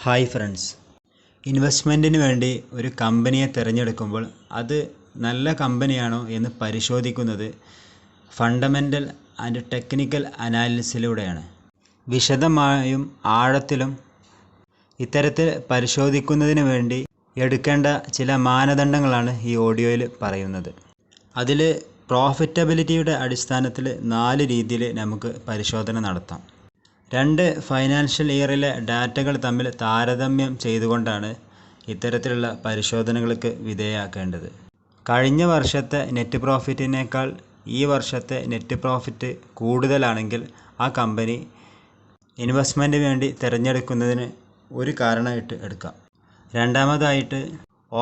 Hi friends, ഇൻവെസ്റ്റ്മെൻറ്റിന് വേണ്ടി ഒരു കമ്പനിയെ തിരഞ്ഞെടുക്കുമ്പോൾ അത് നല്ല കമ്പനിയാണോ എന്ന് പരിശോധിക്കുന്നത് ഫണ്ടമെൻ്റൽ ആൻഡ് ടെക്നിക്കൽ അനാലിസിസിലൂടെയാണ്. വിശദമായും ആഴത്തിലും ഇത്തരത്തിൽ പരിശോധിക്കുന്നതിന് വേണ്ടി എടുക്കേണ്ട ചില മാനദണ്ഡങ്ങളാണ് ഈ ഓഡിയോയിൽ പറയുന്നത്. അതിൽ പ്രോഫിറ്റബിലിറ്റിയുടെ അടിസ്ഥാനത്തിൽ 4 രീതിയിൽ നമുക്ക് പരിശോധന നടത്താം. 2 ഫൈനാൻഷ്യൽ ഇയറിലെ ഡാറ്റകൾ തമ്മിൽ താരതമ്യം ചെയ്തുകൊണ്ടാണ് ഇത്തരത്തിലുള്ള പരിശോധനകൾക്ക് വിധേയമാക്കേണ്ടത്. കഴിഞ്ഞ വർഷത്തെ നെറ്റ് പ്രോഫിറ്റിനേക്കാൾ ഈ വർഷത്തെ നെറ്റ് പ്രോഫിറ്റ് കൂടുതലാണെങ്കിൽ ആ കമ്പനി ഇൻവെസ്റ്റ്മെൻറ്റിന് വേണ്ടി തിരഞ്ഞെടുക്കുന്നതിന് ഒരു കാരണമായിട്ട് എടുക്കാം. രണ്ടാമതായിട്ട്,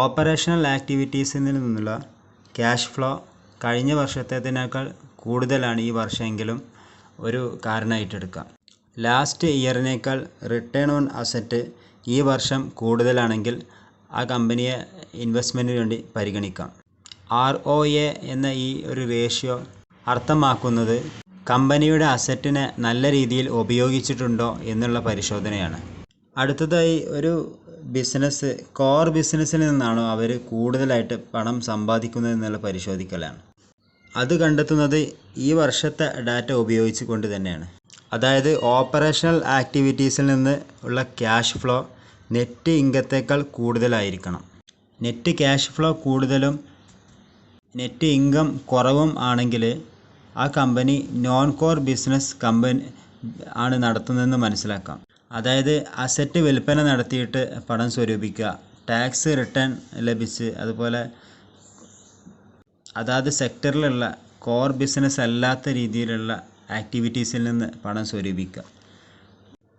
ഓപ്പറേഷണൽ ആക്ടിവിറ്റീസിൽ നിന്നുള്ള ക്യാഷ് ഫ്ലോ കഴിഞ്ഞ വർഷത്തേതിനേക്കാൾ കൂടുതലാണ് ഈ വർഷമെങ്കിലും ഒരു കാരണമായിട്ട് എടുക്കാം. ലാസ്റ്റ് ഇയറിനേക്കാൾ റിട്ടേൺ ഓൺ അസറ്റ് ഈ വർഷം കൂടുതലാണെങ്കിൽ ആ കമ്പനിയെ ഇൻവെസ്റ്റ്മെൻറ്റിന് വേണ്ടി പരിഗണിക്കാം. ROA എന്ന ഈ ഒരു റേഷ്യോ അർത്ഥമാക്കുന്നത് കമ്പനിയുടെ അസറ്റിനെ നല്ല രീതിയിൽ ഉപയോഗിച്ചിട്ടുണ്ടോ എന്നുള്ള പരിശോധനയാണ്. അടുത്തതായി, ഒരു ബിസിനസ് കോർ ബിസിനസ്സിൽ നിന്നാണോ അവർ കൂടുതലായിട്ട് പണം സമ്പാദിക്കുന്നത് എന്നുള്ള പരിശോധിക്കലാണ്. അത് കണ്ടെത്തുന്നത് ഈ വർഷത്തെ ഡാറ്റ ഉപയോഗിച്ച് കൊണ്ട് തന്നെയാണ്. അതായത് ഓപ്പറേഷണൽ ആക്ടിവിറ്റീസിൽ നിന്ന് ഉള്ള ക്യാഷ് ഫ്ലോ നെറ്റ് ഇൻകത്തേക്കാൾ കൂടുതലായിരിക്കണം. നെറ്റ് ക്യാഷ് ഫ്ലോ കൂടുതലും നെറ്റ് ഇൻകം കുറവും ആണെങ്കിൽ ആ company non core business company ആണ് നടത്തുന്നതെന്ന് മനസ്സിലാക്കാം. അതായത് അസറ്റ് വിൽപ്പന നടത്തിയിട്ട് പണം സ്വരൂപിക്കുക, ടാക്സ് റിട്ടേൺ ലഭിച്ച്, അതുപോലെ അതാത് സെക്ടറിലുള്ള കോർ ബിസിനസ് അല്ലാത്ത രീതിയിലുള്ള ആക്ടിവിറ്റീസിൽ നിന്ന് പണം സ്വരൂപിക്കുക.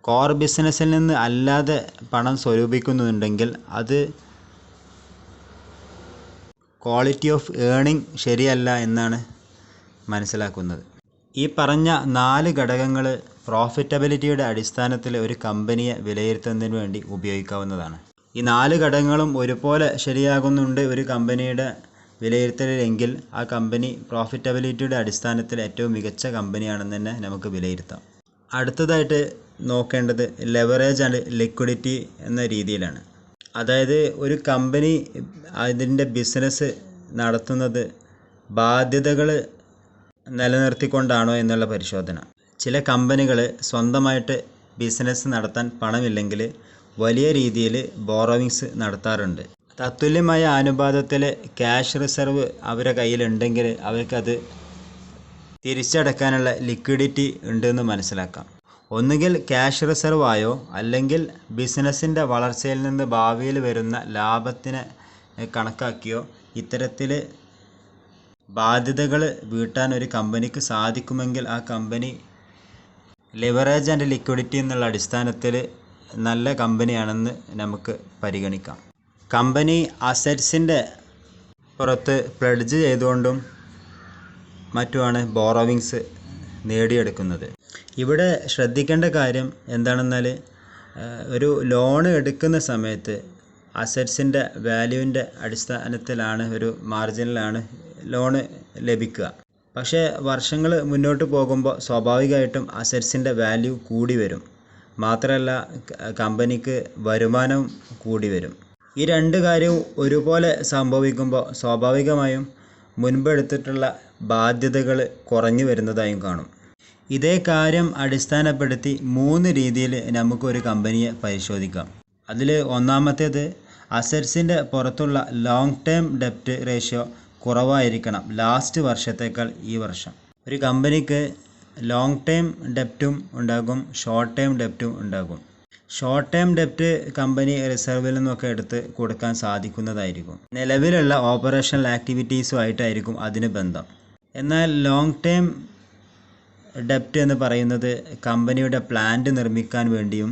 കോർ ബിസിനസ്സിൽ നിന്ന് അല്ലാതെ പണം സ്വരൂപിക്കുന്നുണ്ടെങ്കിൽ അത് ക്വാളിറ്റി ഓഫ് ഏണിംഗ് ശരിയല്ല എന്നാണ് മനസ്സിലാക്കുന്നത്. ഈ പറഞ്ഞ 4 ഘടകങ്ങൾ പ്രോഫിറ്റബിലിറ്റിയുടെ അടിസ്ഥാനത്തിൽ ഒരു കമ്പനിയെ വിലയിരുത്തുന്നതിന് വേണ്ടി ഉപയോഗിക്കാവുന്നതാണ്. ഈ 4 ഘടകങ്ങളും ഒരുപോലെ ശരിയാകുന്നുണ്ട് ഒരു കമ്പനിയുടെ വിലയിരുത്തലെങ്കിൽ ആ കമ്പനി പ്രോഫിറ്റബിലിറ്റിയുടെ അടിസ്ഥാനത്തിൽ ഏറ്റവും മികച്ച കമ്പനിയാണെന്ന് തന്നെ നമുക്ക് വിലയിരുത്താം. അടുത്തതായിട്ട് നോക്കേണ്ടത് ലെവറേജ് ആൻഡ് ലിക്വിഡിറ്റി എന്ന രീതിയിലാണ്. അതായത് ഒരു കമ്പനി അതിൻ്റെ ബിസിനസ് നടത്തുന്നത് ബാധ്യതകൾ നിലനിർത്തിക്കൊണ്ടാണോ എന്നുള്ള പരിശോധന. ചില കമ്പനികൾ സ്വന്തമായിട്ട് ബിസിനസ് നടത്താൻ പണമില്ലെങ്കിൽ വലിയ രീതിയിൽ ബോറോവിങ്സ് നടത്താറുണ്ട്. തത്തുല്യമായ അനുപാതത്തിൽ ക്യാഷ് റിസർവ് അവരുടെ കയ്യിലുണ്ടെങ്കിൽ അവർക്കത് തിരിച്ചടക്കാനുള്ള ലിക്വിഡിറ്റി ഉണ്ടെന്ന് മനസ്സിലാക്കാം. ഒന്നുകിൽ ക്യാഷ് റിസർവ് ആയോ അല്ലെങ്കിൽ ബിസിനസ്സിൻ്റെ വളർച്ചയിൽ നിന്ന് ഭാവിയിൽ വരുന്ന ലാഭത്തിനെ കണക്കാക്കിയോ ഇത്തരത്തിൽ ബാധ്യതകൾ വീട്ടാൻ ഒരു കമ്പനിക്ക് സാധിക്കുമെങ്കിൽ ആ കമ്പനി ലിവറേജ് ആൻഡ് ലിക്വിഡിറ്റി എന്നുള്ള അടിസ്ഥാനത്തിൽ നല്ല കമ്പനിയാണെന്ന് നമുക്ക് പരിഗണിക്കാം. കമ്പനി അസറ്റ്സിൻ്റെ പുറത്ത് പ്ലെഡ്ജ് ചെയ്തുകൊണ്ടും മറ്റുമാണ് ബോറോവിങ്സ് നേടിയെടുക്കുന്നത്. ഇവിടെ ശ്രദ്ധിക്കേണ്ട കാര്യം എന്താണെന്നാൽ ഒരു ലോൺ എടുക്കുന്ന സമയത്ത് അസറ്റ്സിൻ്റെ വാല്യൂവിൻ്റെ അടിസ്ഥാനത്തിലാണ്, ഒരു മാർജിനിലാണ് ലോണ് ലഭിക്കുക. പക്ഷേ വർഷങ്ങൾ മുന്നോട്ട് പോകുമ്പോൾ സ്വാഭാവികമായിട്ടും അസറ്റ്സിൻ്റെ വാല്യൂ കൂടി വരും. മാത്രമല്ല കമ്പനിക്ക് വരുമാനവും കൂടി വരും. ഈ 2 കാര്യവും ഒരുപോലെ സംഭവിക്കുമ്പോൾ സ്വാഭാവികമായും മുൻപെടുത്തിട്ടുള്ള ബാധ്യതകൾ കുറഞ്ഞു വരുന്നതായും കാണും. ഇതേ കാര്യം അടിസ്ഥാനപ്പെടുത്തി 3 രീതിയിൽ നമുക്കൊരു കമ്പനിയെ പരിശോധിക്കാം. അതിൽ ഒന്നാമത്തേത്, അസറ്റ്സിൻ്റെ പുറത്തുള്ള ലോങ് ടേം ഡെപ്റ്റ് റേഷ്യോ കുറവായിരിക്കണം ലാസ്റ്റ് വർഷത്തേക്കാൾ ഈ വർഷം. ഒരു കമ്പനിക്ക് ലോങ് ടേം ഡെപ്റ്റും ഉണ്ടാകും, ഷോർട്ട് ടേം ഡെപ്റ്റും ഉണ്ടാകും. ഷോർട്ട് ടേം ഡെപ്റ്റ് കമ്പനി റിസർവിൽ നിന്നൊക്കെ എടുത്ത് കൊടുക്കാൻ സാധിക്കുന്നതായിരിക്കും. നിലവിലുള്ള ഓപ്പറേഷണൽ ആക്ടിവിറ്റീസുമായിട്ടായിരിക്കും അതിന് ബന്ധം. എന്നാൽ ലോങ് ടേം ഡെപ്റ്റ് എന്ന് പറയുന്നത് കമ്പനിയുടെ പ്ലാന്റ് നിർമ്മിക്കാൻ വേണ്ടിയും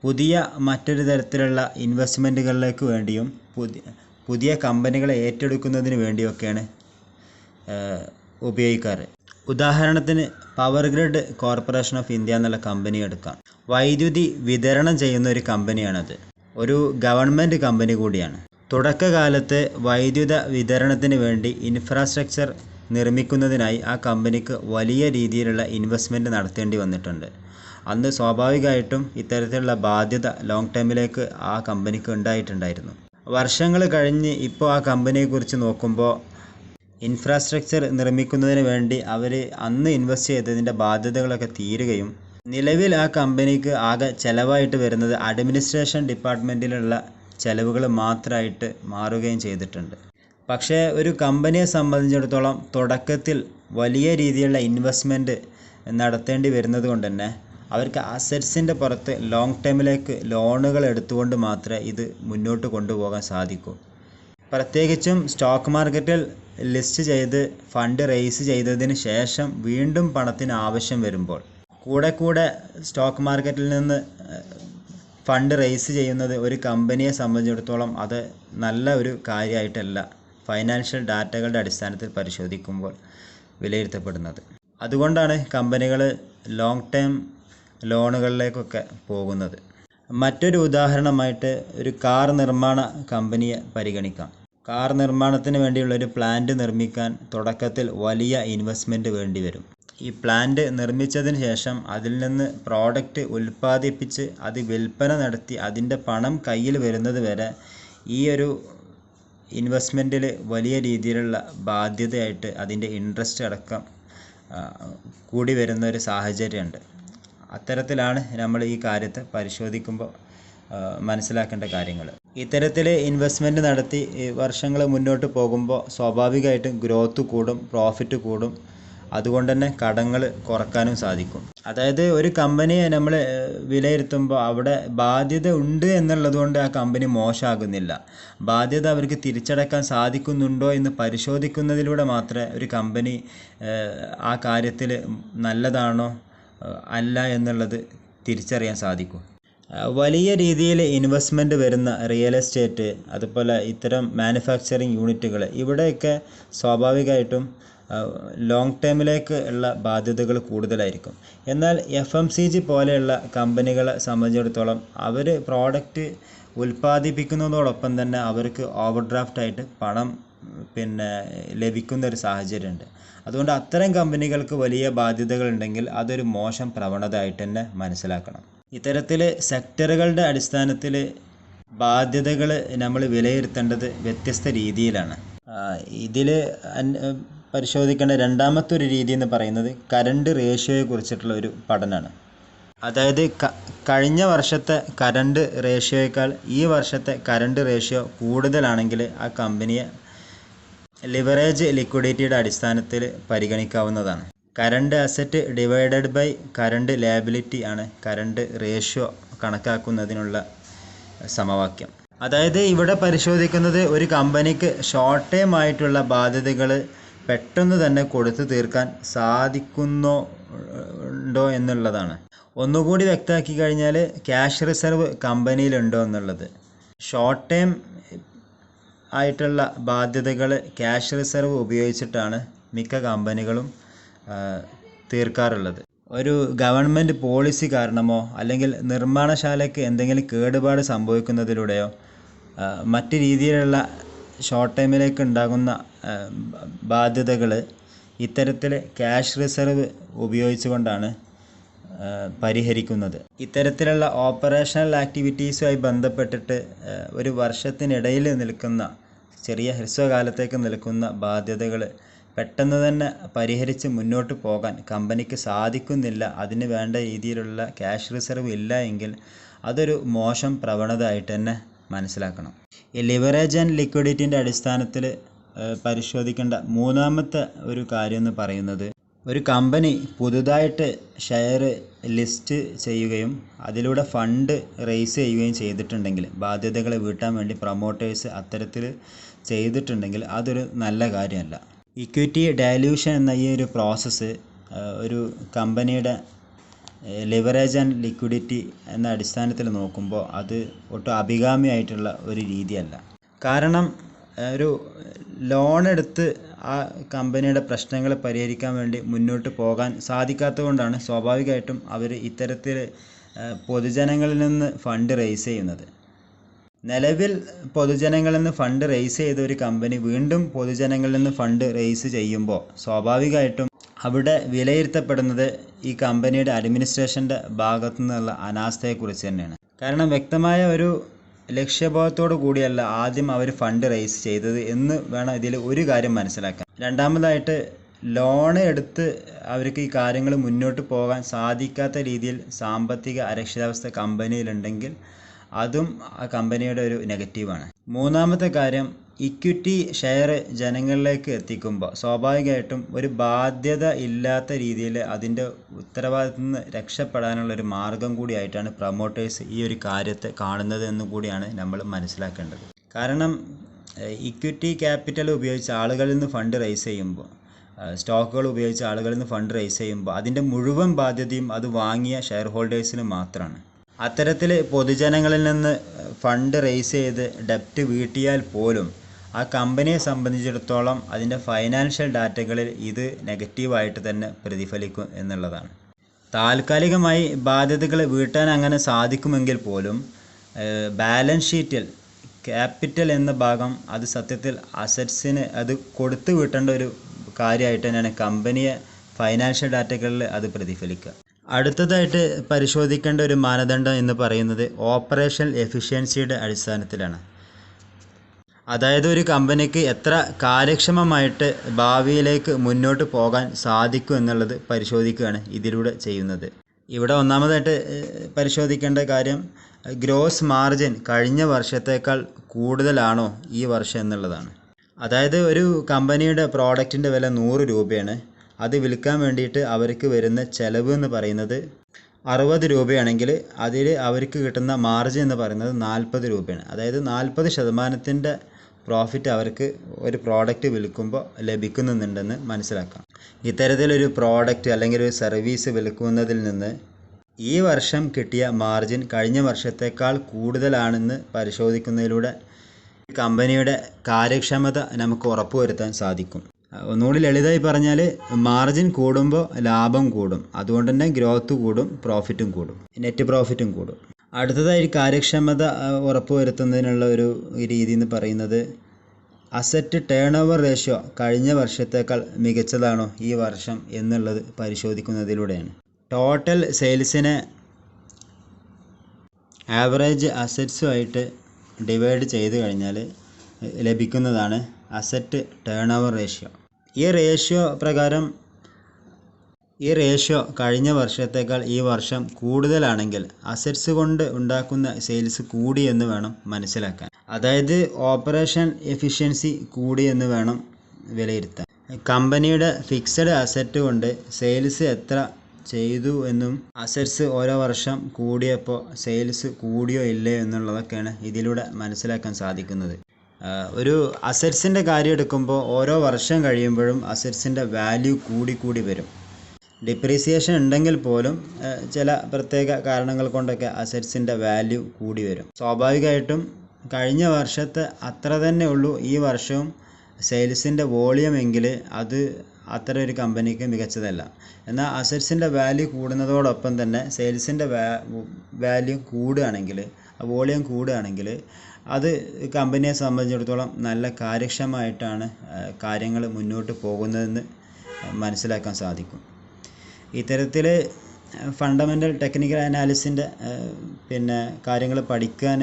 പുതിയ മറ്റൊരു തരത്തിലുള്ള ഇൻവെസ്റ്റ്മെൻറ്റുകളിലേക്ക് വേണ്ടിയും പുതിയ കമ്പനികളെ ഏറ്റെടുക്കുന്നതിന് വേണ്ടിയൊക്കെയാണ് ഉപയോഗിക്കാറ്. ഉദാഹരണത്തിന് power grid corporation of India എന്നുള്ള കമ്പനി എടുക്കാം. വൈദ്യുതി വിതരണം ചെയ്യുന്ന ഒരു കമ്പനിയാണത്. ഒരു ഗവൺമെൻറ് കമ്പനി കൂടിയാണ്. തുടക്കകാലത്ത് വൈദ്യുത വിതരണത്തിന് വേണ്ടി ഇൻഫ്രാസ്ട്രക്ചർ നിർമ്മിക്കുന്നതിനായി ആ കമ്പനിക്ക് വലിയ രീതിയിലുള്ള ഇൻവെസ്റ്റ്മെൻറ്റ് നടത്തേണ്ടി വന്നിട്ടുണ്ട്. അന്ന് സ്വാഭാവികമായിട്ടും ഇത്തരത്തിലുള്ള ബാധ്യത ലോങ് ടേമിലേക്ക് ആ കമ്പനിക്ക് ഉണ്ടായിട്ടുണ്ടായിരുന്നു. വർഷങ്ങൾ കഴിഞ്ഞ് ഇപ്പോൾ ആ കമ്പനിയെക്കുറിച്ച് നോക്കുമ്പോൾ ഇൻഫ്രാസ്ട്രക്ചർ നിർമ്മിക്കുന്നതിന് വേണ്ടി അവർ അന്ന് ഇൻവെസ്റ്റ് ചെയ്തതിൻ്റെ ബാധ്യതകളൊക്കെ തീരുകയും നിലവിൽ ആ കമ്പനിക്ക് ആകെ ചിലവായിട്ട് വരുന്നത് അഡ്മിനിസ്ട്രേഷൻ ഡിപ്പാർട്ട്മെൻറ്റിലുള്ള ചിലവുകൾ മാത്രമായിട്ട് മാറുകയും ചെയ്തിട്ടുണ്ട്. പക്ഷേ ഒരു കമ്പനിയെ സംബന്ധിച്ചിടത്തോളം തുടക്കത്തിൽ വലിയ രീതിയിലുള്ള ഇൻവെസ്റ്റ്മെൻറ്റ് നടത്തേണ്ടി വരുന്നത് കൊണ്ട് തന്നെ അവർക്ക് അസറ്റ്സിൻ്റെ പുറത്ത് ലോങ് ടേമിലേക്ക് ലോണുകൾ എടുത്തുകൊണ്ട് മാത്രമേ ഇത് മുന്നോട്ട് കൊണ്ടുപോകാൻ സാധിക്കൂ. പ്രത്യേകിച്ചും സ്റ്റോക്ക് മാർക്കറ്റിൽ ലിസ്റ്റ് ചെയ്ത് ഫണ്ട് റേസ് ചെയ്തതിന് ശേഷം വീണ്ടും പണത്തിന് ആവശ്യം വരുമ്പോൾ കൂടെ സ്റ്റോക്ക് മാർക്കറ്റിൽ നിന്ന് ഫണ്ട് റേസ് ചെയ്യുന്നത് ഒരു കമ്പനിയെ സംബന്ധിച്ചിടത്തോളം അത് നല്ല ഒരു കാര്യമായിട്ടല്ല ഫൈനാൻഷ്യൽ ഡാറ്റകളുടെ അടിസ്ഥാനത്തിൽ പരിശോധിക്കുമ്പോൾ വിലയിരുത്തപ്പെടുന്നത്. അതുകൊണ്ടാണ് കമ്പനികൾ ലോങ് ടേം ലോണുകളിലേക്കൊക്കെ പോകുന്നത്. മറ്റൊരു ഉദാഹരണമായിട്ട് ഒരു കാർ നിർമ്മാണ കമ്പനിയെ പരിഗണിക്കാം. കാർ നിർമ്മാണത്തിന് വേണ്ടിയുള്ളൊരു പ്ലാന്റ് നിർമ്മിക്കാൻ തുടക്കത്തിൽ വലിയ ഇൻവെസ്റ്റ്മെൻറ്റ് വേണ്ടി വരും. ഈ പ്ലാന്റ് നിർമ്മിച്ചതിന് ശേഷം അതിൽ നിന്ന് പ്രോഡക്റ്റ് ഉൽപ്പാദിപ്പിച്ച് അത് വിൽപ്പന നടത്തി അതിൻ്റെ പണം കയ്യിൽ വരുന്നത് വരെ ഈ ഒരു ഇൻവെസ്റ്റ്മെൻറ്റിൽ വലിയ രീതിയിലുള്ള ബാധ്യതയായിട്ട് അതിൻ്റെ ഇൻട്രസ്റ്റ് അടക്കം കൂടി വരുന്ന ഒരു സാഹചര്യമുണ്ട്. അത്തരത്തിലാണ് നമ്മൾ ഈ കാര്യത്തെ പരിശോധിക്കുമ്പോൾ മനസ്സിലാക്കേണ്ട കാര്യങ്ങൾ. ഇത്തരത്തിൽ ഇൻവെസ്റ്റ്മെൻറ്റ് നടത്തി വർഷങ്ങൾ മുന്നോട്ട് പോകുമ്പോൾ സ്വാഭാവികമായിട്ടും ഗ്രോത്ത് കൂടും, പ്രോഫിറ്റ് കൂടും. അതുകൊണ്ട് തന്നെ കടങ്ങൾ കുറക്കാനും സാധിക്കും. അതായത് ഒരു കമ്പനിയെ നമ്മൾ വിലയിരുത്തുമ്പോൾ അവിടെ ബാധ്യത ഉണ്ട് എന്നുള്ളത് കൊണ്ട് ആ കമ്പനി മോശമാകുന്നില്ല. ബാധ്യത അവർക്ക് തിരിച്ചടക്കാൻ സാധിക്കുന്നുണ്ടോ എന്ന് പരിശോധിക്കുന്നതിലൂടെ മാത്രമേ ഒരു കമ്പനി ആ കാര്യത്തിൽ നല്ലതാണോ അല്ല എന്നുള്ളത് തിരിച്ചറിയാൻ സാധിക്കും. വലിയ രീതിയിൽ ഇൻവെസ്റ്റ്മെൻറ്റ് വരുന്ന റിയൽ എസ്റ്റേറ്റ്, അതുപോലെ ഇത്തരം മാനുഫാക്ചറിങ് യൂണിറ്റുകൾ, ഇവിടെയൊക്കെ സ്വാഭാവികമായിട്ടും ലോങ് ടേമിലേക്ക് ഉള്ള ബാധ്യതകൾ കൂടുതലായിരിക്കും. എന്നാൽ FMCG പോലെയുള്ള കമ്പനികളെ സംബന്ധിച്ചിടത്തോളം അവർ പ്രോഡക്റ്റ് ഉൽപ്പാദിപ്പിക്കുന്നതോടൊപ്പം തന്നെ അവർക്ക് ഓവർ ഡ്രാഫ്റ്റായിട്ട് പണം ലഭിക്കുന്ന ഒരു സാഹചര്യമുണ്ട്. അതുകൊണ്ട് അത്തരം കമ്പനികൾക്ക് വലിയ ബാധ്യതകളുണ്ടെങ്കിൽ അതൊരു മോശം പ്രവണത ആയിട്ട് തന്നെ മനസ്സിലാക്കണം. ഇത്തരത്തിൽ സെക്ടറുകളുടെ അടിസ്ഥാനത്തിൽ ബാധ്യതകൾ നമ്മൾ വിലയിരുത്തേണ്ടത് വ്യത്യസ്ത രീതിയിലാണ്. ഇതിൽ പരിശോധിക്കേണ്ട രണ്ടാമത്തെ ഒരു രീതി എന്ന് പറയുന്നത് കറണ്ട് റേഷ്യോയെ കുറിച്ചിട്ടുള്ള ഒരു പഠനമാണ്. അതായത് കഴിഞ്ഞ വർഷത്തെ കറണ്ട് റേഷ്യോയേക്കാൾ ഈ വർഷത്തെ കറണ്ട് റേഷ്യോ കൂടുതലാണെങ്കിൽ ആ കമ്പനിയെ ലിവറേജ് ലിക്വിഡിറ്റിയുടെ അടിസ്ഥാനത്തിൽ പരിഗണിക്കാവുന്നതാണ്. Current asset divided by current liability ആണ് കറണ്ട് റേഷ്യോ കണക്കാക്കുന്നതിനുള്ള സമവാക്യം. അതായത് ഇവിടെ പരിശോധിക്കുന്നത് ഒരു കമ്പനിക്ക് ഷോർട്ട് ടേം ആയിട്ടുള്ള ബാധ്യതകൾ പെട്ടെന്ന് തന്നെ കൊടുത്തു തീർക്കാൻ സാധിക്കുന്നുണ്ടോ എന്നുള്ളതാണ്. ഒന്നുകൂടി വ്യക്തമാക്കി കഴിഞ്ഞാൽ ക്യാഷ് റിസർവ് കമ്പനിയിലുണ്ടോ എന്നുള്ളത്. ഷോർട്ട് ടേം ആയിട്ടുള്ള ബാധ്യതകൾ ക്യാഷ് റിസർവ് ഉപയോഗിച്ചിട്ടാണ് മിക്ക കമ്പനികളും തീർക്കാറുള്ളത്. ഒരു ഗവൺമെൻറ് പോളിസി കാരണമോ അല്ലെങ്കിൽ നിർമ്മാണശാലയ്ക്ക് എന്തെങ്കിലും കേടുപാട് സംഭവിക്കുന്നതിലൂടെയോ മറ്റ് രീതിയിലുള്ള ഷോർട്ട് ടൈമിലേക്ക് ഉണ്ടാകുന്ന ബാധ്യതകൾ ഇത്തരത്തിൽ ക്യാഷ് റിസർവ് ഉപയോഗിച്ചുകൊണ്ടാണ് പരിഹരിക്കുന്നത്. ഇത്തരത്തിലുള്ള ഓപ്പറേഷണൽ ആക്ടിവിറ്റീസുമായി ബന്ധപ്പെട്ടിട്ട് ഒരു വർഷത്തിനിടയിൽ നിൽക്കുന്ന ചെറിയ ഹ്രസ്വകാലത്തേക്ക് നിൽക്കുന്ന ബാധ്യതകൾ പെട്ടെന്ന് തന്നെ പരിഹരിച്ച് മുന്നോട്ട് പോകാൻ കമ്പനിക്ക് സാധിക്കുന്നില്ല, അതിന് വേണ്ട രീതിയിലുള്ള ക്യാഷ് റിസർവ് ഇല്ല എങ്കിൽ അതൊരു മോശം പ്രവണത ആയിട്ട് തന്നെ മനസ്സിലാക്കണം. ഈ ലിവറേജ് ആൻഡ് ലിക്വിഡിറ്റിൻ്റെ അടിസ്ഥാനത്തിൽ പരിശോധിക്കേണ്ട മൂന്നാമത്തെ ഒരു കാര്യം എന്ന് പറയുന്നത് ഒരു കമ്പനി പുതുതായിട്ട് ഷെയർ ലിസ്റ്റ് ചെയ്യുകയും അതിലൂടെ ഫണ്ട് റേസ് ചെയ്യുകയും ചെയ്തിട്ടുണ്ടെങ്കിൽ, ബാധ്യതകൾ വീട്ടാൻ വേണ്ടി പ്രൊമോട്ടേഴ്സ് അത്തരത്തിൽ ചെയ്തിട്ടുണ്ടെങ്കിൽ അതൊരു നല്ല കാര്യമല്ല. ഇക്വിറ്റി ഡയല്യൂഷൻ എന്ന ഈ ഒരു പ്രോസസ്സ് ഒരു കമ്പനിയുടെ ലിവറേജ് ആൻഡ് ലിക്വിഡിറ്റി എന്ന അടിസ്ഥാനത്തിൽ നോക്കുമ്പോൾ അത് ഒട്ടും അഭികാമ്യമായിട്ടുള്ള ഒരു രീതിയല്ല. കാരണം ഒരു ലോൺ എടുത്ത് ആ കമ്പനിയുടെ പ്രശ്നങ്ങൾ പരിഹരിക്കാൻ വേണ്ടി മുന്നോട്ട് പോകാൻ സാധിക്കാത്തതുകൊണ്ടാണ് സ്വാഭാവികമായിട്ടും അവർ ഇത്തരത്തിൽ പൊതുജനങ്ങളിൽ നിന്ന് ഫണ്ട് റേസ് ചെയ്യുന്നത്. നിലവിൽ പൊതുജനങ്ങളിൽ നിന്ന് ഫണ്ട് റേസ് ചെയ്ത ഒരു കമ്പനി വീണ്ടും പൊതുജനങ്ങളിൽ നിന്ന് ഫണ്ട് റേസ് ചെയ്യുമ്പോൾ സ്വാഭാവികമായിട്ടും അവിടെ വിലയിരുത്തപ്പെടുന്നത് ഈ കമ്പനിയുടെ അഡ്മിനിസ്ട്രേഷൻ്റെ ഭാഗത്തു നിന്നുള്ള അനാസ്ഥയെക്കുറിച്ച് തന്നെയാണ്. കാരണം വ്യക്തമായ ഒരു ലക്ഷ്യബോധത്തോടു കൂടിയല്ല ആദ്യം അവർ ഫണ്ട് റേസ് ചെയ്തത് എന്ന് വേണം ഇതിൽ ഒരു കാര്യം മനസ്സിലാക്കാൻ. രണ്ടാമതായിട്ട് ലോൺ എടുത്ത് അവർക്ക് ഈ കാര്യങ്ങൾ മുന്നോട്ട് പോകാൻ സാധിക്കാത്ത രീതിയിൽ സാമ്പത്തിക അരക്ഷിതാവസ്ഥ കമ്പനിയിലുണ്ടെങ്കിൽ അതും ആ കമ്പനിയുടെ ഒരു നെഗറ്റീവാണ്. മൂന്നാമത്തെ കാര്യം, ഇക്വിറ്റി ഷെയർ ജനങ്ങളിലേക്ക് എത്തിക്കുമ്പോൾ സ്വാഭാവികമായിട്ടും ഒരു ബാധ്യത ഇല്ലാത്ത രീതിയിൽ അതിൻ്റെ ഉത്തരവാദിത്തത്തിൽ നിന്ന് രക്ഷപ്പെടാനുള്ളൊരു മാർഗം കൂടിയായിട്ടാണ് പ്രൊമോട്ടേഴ്സ് ഈ ഒരു കാര്യത്തെ കാണുന്നത് എന്ന് കൂടിയാണ് നമ്മൾ മനസ്സിലാക്കേണ്ടത്. കാരണം ഇക്വിറ്റി ക്യാപിറ്റൽ ഉപയോഗിച്ച് ആളുകളിൽ നിന്ന് ഫണ്ട് റേസ് ചെയ്യുമ്പോൾ, സ്റ്റോക്കുകൾ ഉപയോഗിച്ച് ആളുകളിൽ നിന്ന് ഫണ്ട് റേസ് ചെയ്യുമ്പോൾ അതിൻ്റെ മുഴുവൻ ബാധ്യതയും അത് വാങ്ങിയ ഷെയർ ഹോൾഡേഴ്സിന് മാത്രമാണ്. അത്തരത്തിൽ പൊതുജനങ്ങളിൽ നിന്ന് ഫണ്ട് റേസ് ചെയ്ത് ഡെപ്റ്റ് വീട്ടിയാൽ പോലും ആ കമ്പനിയെ സംബന്ധിച്ചിടത്തോളം അതിൻ്റെ ഫൈനാൻഷ്യൽ ഡാറ്റകളിൽ ഇത് നെഗറ്റീവായിട്ട് തന്നെ പ്രതിഫലിക്കും എന്നുള്ളതാണ്. താൽക്കാലികമായി ബാധ്യതകൾ വീട്ടാൻ അങ്ങനെ സാധിക്കുമെങ്കിൽ പോലും ബാലൻസ് ഷീറ്റിൽ ക്യാപിറ്റൽ എന്ന ഭാഗം അത് സത്യത്തിൽ അസറ്റ്സിന് അത് കൊടുത്തു വീട്ടേണ്ട ഒരു കാര്യമായിട്ട് തന്നെയാണ് കമ്പനിയെ ഫൈനാൻഷ്യൽ ഡാറ്റകളിൽ അത് പ്രതിഫലിക്കുക. അടുത്തതായിട്ട് പരിശോധിക്കേണ്ട ഒരു മാനദണ്ഡം എന്ന് പറയുന്നത് ഓപ്പറേഷണൽ എഫിഷ്യൻസിയുടെ അടിസ്ഥാനത്തിലാണ്. അതായത് ഒരു കമ്പനിക്ക് എത്ര കാര്യക്ഷമമായിട്ട് ഭാവിയിലേക്ക് മുന്നോട്ട് പോകാൻ സാധിക്കും എന്നുള്ളത് പരിശോധിക്കുകയാണ് ഇതിലൂടെ ചെയ്യുന്നത്. ഇവിടെ ഒന്നാമതായിട്ട് പരിശോധിക്കേണ്ട കാര്യം ഗ്രോസ് മാർജിൻ കഴിഞ്ഞ വർഷത്തേക്കാൾ കൂടുതലാണോ ഈ വർഷം എന്നുള്ളതാണ്. അതായത് ഒരു കമ്പനിയുടെ പ്രോഡക്റ്റിൻ്റെ വില 100 രൂപയാണ്. അത് വിൽക്കാൻ വേണ്ടിയിട്ട് അവർക്ക് വരുന്ന ചിലവ് എന്ന് പറയുന്നത് 60 രൂപയാണെങ്കിൽ അതിൽ അവർക്ക് കിട്ടുന്ന മാർജിൻ എന്ന് പറയുന്നത് 40 രൂപയാണ്. അതായത് 40% പ്രോഫിറ്റ് അവർക്ക് ഒരു പ്രോഡക്റ്റ് വിൽക്കുമ്പോൾ ലഭിക്കുന്നുണ്ടെന്ന് മനസ്സിലാക്കാം. ഇത്തരത്തിലൊരു പ്രോഡക്റ്റ് അല്ലെങ്കിൽ ഒരു സർവീസ് വിൽക്കുന്നതിൽ നിന്ന് ഈ വർഷം കിട്ടിയ മാർജിൻ കഴിഞ്ഞ വർഷത്തേക്കാൾ കൂടുതലാണെന്ന് പരിശോധിക്കുന്നതിലൂടെ കമ്പനിയുടെ കാര്യക്ഷമത നമുക്ക് ഉറപ്പുവരുത്താൻ സാധിക്കും. ഒന്നുകൂടി ലളിതമായി പറഞ്ഞാൽ മാർജിൻ കൂടുമ്പോൾ ലാഭം കൂടും, അതുകൊണ്ട് തന്നെ ഗ്രോത്ത് കൂടും, പ്രോഫിറ്റും കൂടും, നെറ്റ് പ്രോഫിറ്റും കൂടും. അടുത്തതായി കാര്യക്ഷമത ഉറപ്പുവരുത്തുന്നതിനുള്ള ഒരു രീതി എന്ന് പറയുന്നത് അസറ്റ് ടേൺ ഓവർ റേഷ്യോ കഴിഞ്ഞ വർഷത്തേക്കാൾ മികച്ചതാണോ ഈ വർഷം എന്നുള്ളത് പരിശോധിക്കുന്നതിലൂടെയാണ്. ടോട്ടൽ സെയിൽസിനെ ആവറേജ് അസറ്റ്സുമായിട്ട് ഡിവൈഡ് ചെയ്ത് കഴിഞ്ഞാൽ ലഭിക്കുന്നതാണ് അസറ്റ് ടേൺ ഓവർ റേഷ്യോ. ഈ റേഷ്യോ കഴിഞ്ഞ വർഷത്തേക്കാൾ ഈ വർഷം കൂടുതലാണെങ്കിൽ അസറ്റ്സ് കൊണ്ട് ഉണ്ടാക്കുന്ന സെയിൽസ് കൂടി എന്ന് വേണം മനസ്സിലാക്കാൻ. അതായത് ഓപ്പറേഷൻ എഫിഷ്യൻസി കൂടി എന്ന് വേണം വിലയിരുത്താൻ. കമ്പനിയുടെ ഫിക്സഡ് അസറ്റ് കൊണ്ട് സെയിൽസ് എത്ര ചെയ്തു എന്നും അസറ്റ്സ് ഓരോ വർഷം കൂടിയപ്പോൾ സെയിൽസ് കൂടിയോ ഇല്ലയോ എന്നുള്ളതൊക്കെയാണ് ഇതിലൂടെ മനസ്സിലാക്കാൻ സാധിക്കുന്നത്. ഒരു അസറ്റ്സിൻ്റെ കാര്യം എടുക്കുമ്പോൾ ഓരോ വർഷം കഴിയുമ്പോഴും അസറ്റ്സിൻ്റെ വാല്യൂ കൂടി വരും. ഡിപ്രീസിയേഷൻ ഉണ്ടെങ്കിൽ പോലും ചില പ്രത്യേക കാരണങ്ങൾ കൊണ്ടൊക്കെ അസറ്റ്സിൻ്റെ വാല്യൂ കൂടി വരും. സ്വാഭാവികമായിട്ടും കഴിഞ്ഞ വർഷത്തെ അത്ര തന്നെ ഉള്ളൂ ഈ വർഷവും സെയിൽസിൻ്റെ വോളിയം എങ്കിൽ അത് അത്ര ഒരു കമ്പനിക്ക് മികച്ചതല്ല. എന്നാൽ അസറ്റ്സിൻ്റെ വാല്യൂ കൂടുന്നതോടൊപ്പം തന്നെ സെയിൽസിൻ്റെ വാല്യൂ കൂടുകയാണെങ്കിൽ, വോളിയം കൂടുകയാണെങ്കിൽ അത് കമ്പനിയെ സംബന്ധിച്ചിടത്തോളം നല്ല കാര്യക്ഷമമായിട്ടാണ് കാര്യങ്ങൾ മുന്നോട്ട് പോകുന്നതെന്ന് മനസ്സിലാക്കാൻ സാധിക്കും. ഇത്തരത്തിൽ ഫണ്ടമെൻ്റൽ ടെക്നിക്കൽ അനാലിസിൻ്റെ കാര്യങ്ങൾ പഠിക്കാൻ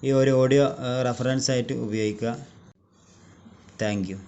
ഈ ഒരു ഓഡിയോ റെഫറൻസ് ആയിട്ട് ഉപയോഗിക്കുക. Thank you.